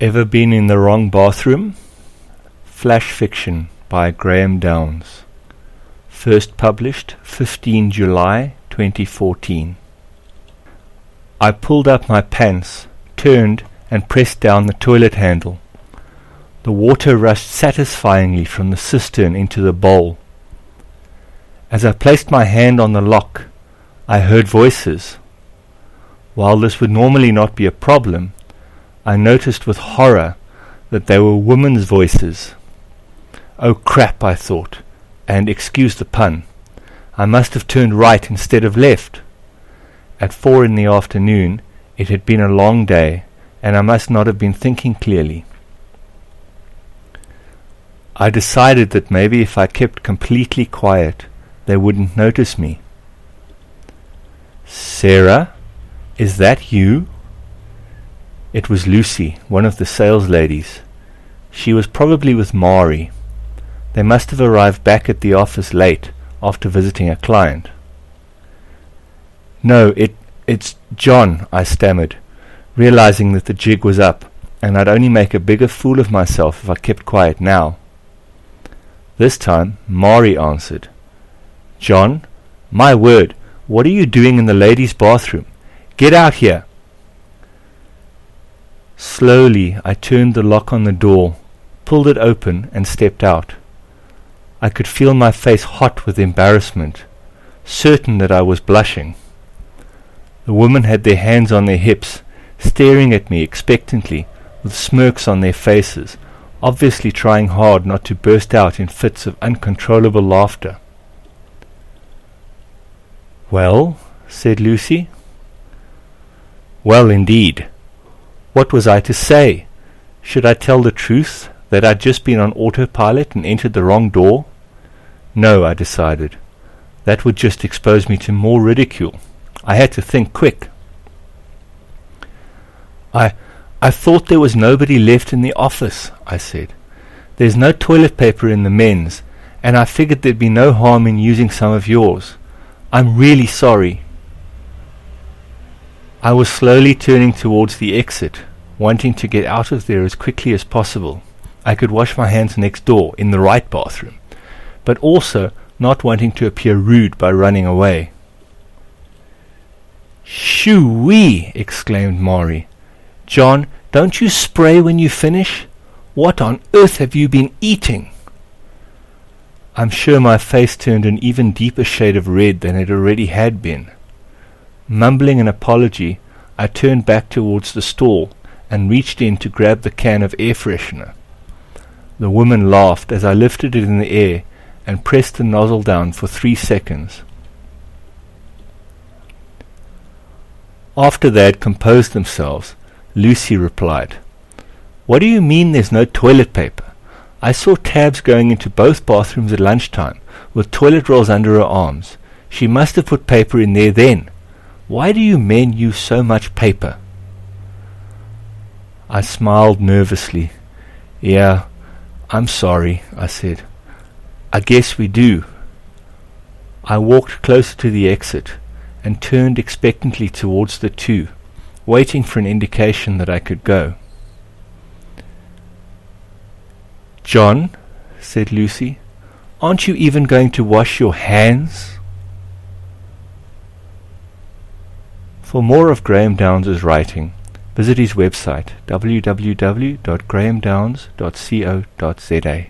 Ever been in the wrong bathroom? Flash fiction by Graham Downes. First published 15 July 2014. I pulled up my pants, turned and pressed down the toilet handle. The water rushed satisfyingly from the cistern into the bowl. As I placed my hand on the lock, I heard voices. While this would normally not be a problem, I noticed with horror that they were women's voices. Oh crap, I thought, and excuse the pun, I must have turned right instead of left. At 4 p.m, it had been a long day, and I must not have been thinking clearly. I decided that maybe if I kept completely quiet, they wouldn't notice me. Sarah, is that you? It was Lucy, one of the sales ladies. She was probably with Mari. They must have arrived back at the office late after visiting a client. No, it's John, I stammered, realizing that the jig was up, and I'd only make a bigger fool of myself if I kept quiet now. This time, Mari answered. John, my word, what are you doing in the ladies' bathroom? Get out here! Slowly, I turned the lock on the door, pulled it open, and stepped out. I could feel my face hot with embarrassment, certain that I was blushing. The women had their hands on their hips, staring at me expectantly, with smirks on their faces, obviously trying hard not to burst out in fits of uncontrollable laughter. Well, said Lucy. Well, indeed. What was I to say? Should I tell the truth, that I'd just been on autopilot and entered the wrong door? No, I decided. That would just expose me to more ridicule. I had to think quick. I thought there was nobody left in the office, I said. There's no toilet paper in the men's, and I figured there'd be no harm in using some of yours. I'm really sorry. I was slowly turning towards the exit, wanting to get out of there as quickly as possible. I could wash my hands next door, in the right bathroom, but also not wanting to appear rude by running away. Shoo-wee! Exclaimed Mari. John, don't you spray when you finish? What on earth have you been eating? I'm sure my face turned an even deeper shade of red than it already had been. Mumbling an apology, I turned back towards the stall and reached in to grab the can of air freshener. The woman laughed as I lifted it in the air and pressed the nozzle down for 3 seconds. After they had composed themselves, Lucy replied, What do you mean there's no toilet paper? I saw Tabs going into both bathrooms at lunchtime, with toilet rolls under her arms. She must have put paper in there then. Why do you men use so much paper? I smiled nervously. Yeah, I'm sorry, I said. I guess we do. I walked closer to the exit and turned expectantly towards the two, waiting for an indication that I could go. John, said Lucy, aren't you even going to wash your hands? For more of Graham Downes' writing, visit his website www.grahamdownes.co.za.